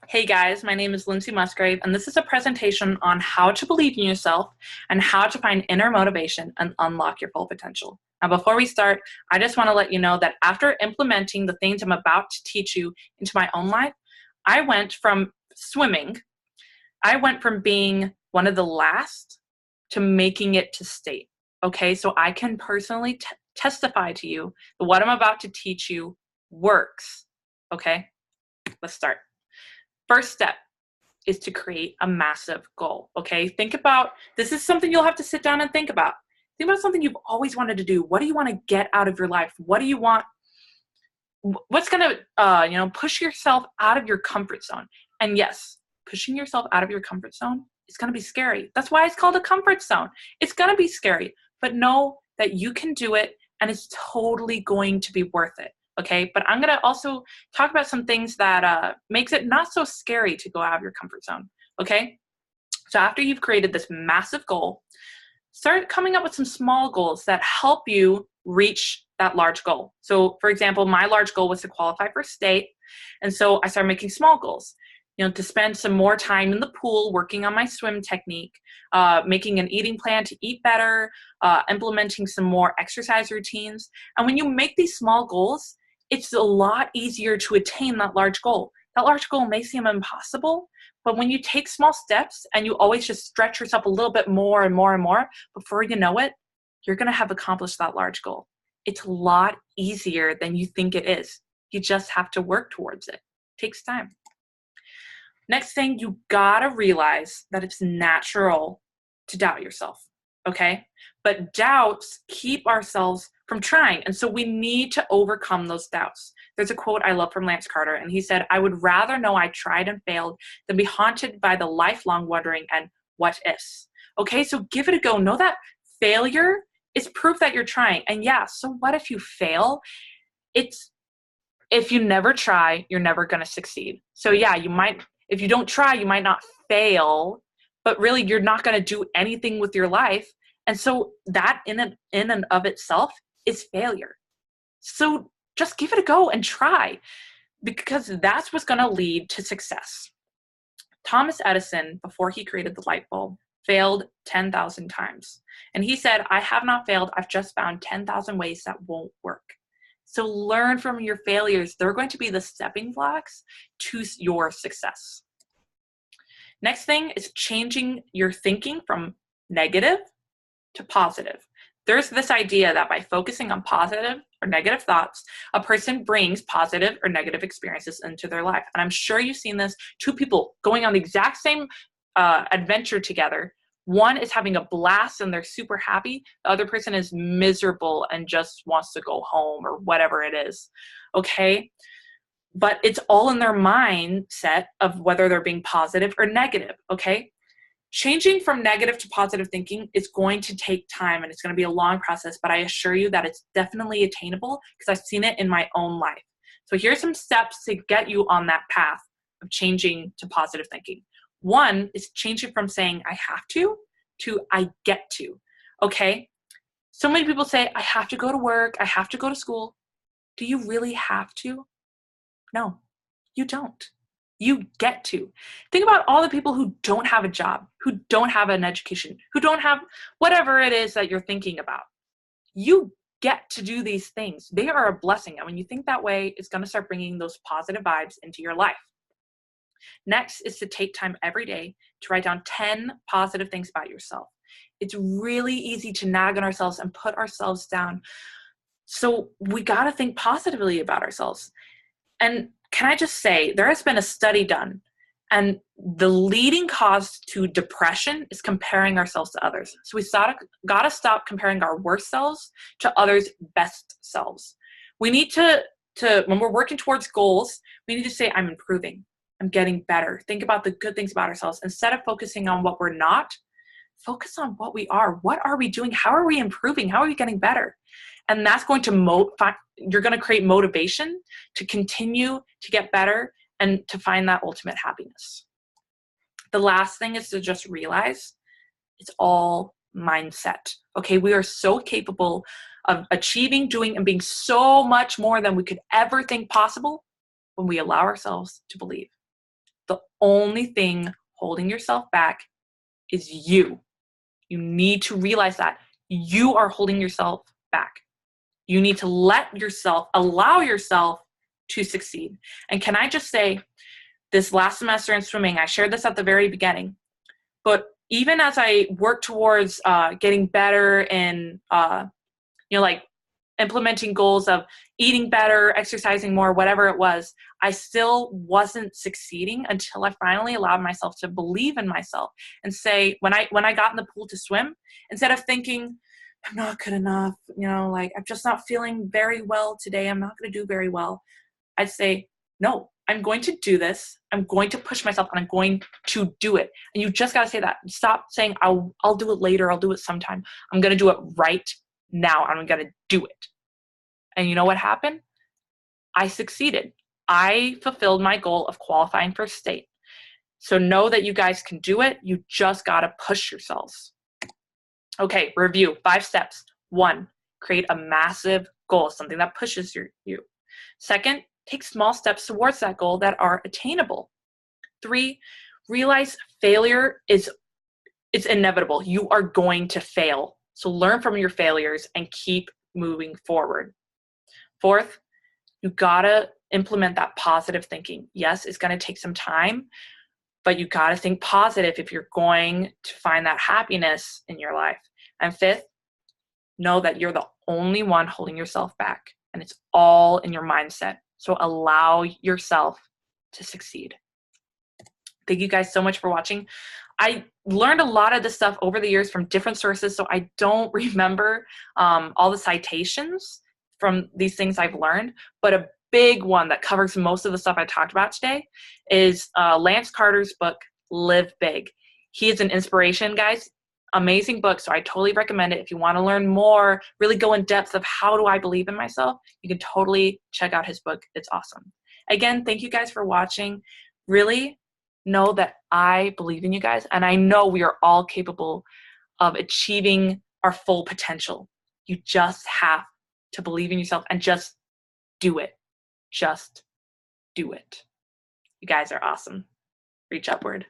Hey guys, my name is Lindsay Musgrave, and this is a presentation on how to believe in yourself and how to find inner motivation and unlock your full potential. Now, before we start, I just want to let you know that after implementing the things I'm about to teach you into my own life, I went from swimming, I went from being one of the last to making it to state. Okay, so I can personally testify to you that what I'm about to teach you works. Okay, let's start. First step is to create a massive goal. Okay, think about this is something you'll have to sit down and think about. Think about something you've always wanted to do. What do you want to get out of your life? What do you want? What's going to push yourself out of your comfort zone? And yes, pushing yourself out of your comfort zone is going to be scary. That's why it's called a comfort zone. It's going to be scary, but know that you can do it and it's totally going to be worth it. Okay, but I'm going to also talk about some things that makes it not so scary to go out of your comfort zone. Okay, so after you've created this massive goal, start coming up with some small goals that help you reach that large goal. So for example, my large goal was to qualify for state. And so I started making small goals, to spend some more time in the pool, working on my swim technique, making an eating plan to eat better, implementing some more exercise routines. And when you make these small goals, it's a lot easier to attain that large goal. That large goal may seem impossible, but when you take small steps and you always just stretch yourself a little bit more and more and more, before you know it, you're going to have accomplished that large goal. It's a lot easier than you think it is. You just have to work towards it. It takes time. Next thing, you gotta realize that it's natural to doubt yourself, okay? But doubts keep ourselves from trying, and so we need to overcome those doubts. There's a quote I love from Lance Carter, and he said, "I would rather know I tried and failed than be haunted by the lifelong wondering and what ifs." Okay, so give it a go. Know that failure is proof that you're trying. And yeah, so what if you fail? If you never try, you're never gonna succeed. So yeah, if you don't try, you might not fail, but really you're not going to do anything with your life. And so that in and of itself is failure. So just give it a go and try, because that's what's going to lead to success. Thomas Edison, before he created the light bulb, failed 10,000 times. And he said, "I have not failed. I've just found 10,000 ways that won't work." So learn from your failures. They're going to be the stepping blocks to your success. Next thing is changing your thinking from negative to positive. There's this idea that by focusing on positive or negative thoughts, a person brings positive or negative experiences into their life. And I'm sure you've seen this, two people going on the exact same adventure together. One is having a blast and they're super happy. The other person is miserable and just wants to go home or whatever it is. Okay? But it's all in their mindset of whether they're being positive or negative. Okay? Changing from negative to positive thinking is going to take time and it's going to be a long process, but I assure you that it's definitely attainable because I've seen it in my own life. So here's some steps to get you on that path of changing to positive thinking. One is changing from saying I have to I get to. Okay? So many people say, I have to go to work, I have to go to school. Do you really have to? No, you don't. You get to. Think about all the people who don't have a job, who don't have an education, who don't have whatever it is that you're thinking about. You get to do these things. They are a blessing. And when you think that way, it's going to start bringing those positive vibes into your life. Next is to take time every day to write down 10 positive things about yourself. It's really easy to nag on ourselves and put ourselves down. So we got to think positively about ourselves. And can I just say, there has been a study done, and the leading cause to depression is comparing ourselves to others. So we got to stop comparing our worst selves to others' best selves. We need to, when we're working towards goals, we need to say, I'm improving. I'm getting better. Think about the good things about ourselves. Instead of focusing on what we're not, focus on what we are. What are we doing? How are we improving? How are we getting better? And that's going to you're going to create motivation to continue to get better and to find that ultimate happiness. The last thing is to just realize it's all mindset. Okay, we are so capable of achieving, doing, and being so much more than we could ever think possible when we allow ourselves to believe. The only thing holding yourself back is you. You need to realize that you are holding yourself back. You need to allow yourself to succeed. And can I just say, this last semester in swimming, I shared this at the very beginning, but even as I work towards getting better in, like implementing goals of eating better, exercising more, whatever it was, I still wasn't succeeding until I finally allowed myself to believe in myself and say, when I got in the pool to swim, instead of thinking, I'm not good enough, like I'm just not feeling very well today, I'm not going to do very well, I'd say, no, I'm going to do this. I'm going to push myself and I'm going to do it. And you just got to say that. Stop saying, I'll do it later. I'll do it sometime. I'm going to do it right now. I'm going to do it. And you know what happened? I succeeded. I fulfilled my goal of qualifying for state. So know that you guys can do it. You just got to push yourselves. Okay, review. 5 steps. 1, create a massive goal, something that pushes you. 2nd, take small steps towards that goal that are attainable. 3, realize failure it's inevitable. You are going to fail. So learn from your failures and keep moving forward. 4th, you gotta implement that positive thinking. Yes, it's gonna take some time, but you gotta think positive if you're going to find that happiness in your life. And 5th, know that you're the only one holding yourself back, and it's all in your mindset. So allow yourself to succeed. Thank you guys so much for watching. I learned a lot of this stuff over the years from different sources, so I don't remember all the citations from these things I've learned, but a big one that covers most of the stuff I talked about today is Lance Carter's book, Live Big. He is an inspiration, guys. Amazing book, so I totally recommend it. If you want to learn more, really go in depth of how do I believe in myself, you can totally check out his book. It's awesome. Again, thank you guys for watching. Really know that I believe in you guys, and I know we are all capable of achieving our full potential. You just have to believe in yourself and just do it. Just do it. You guys are awesome. Reach upward.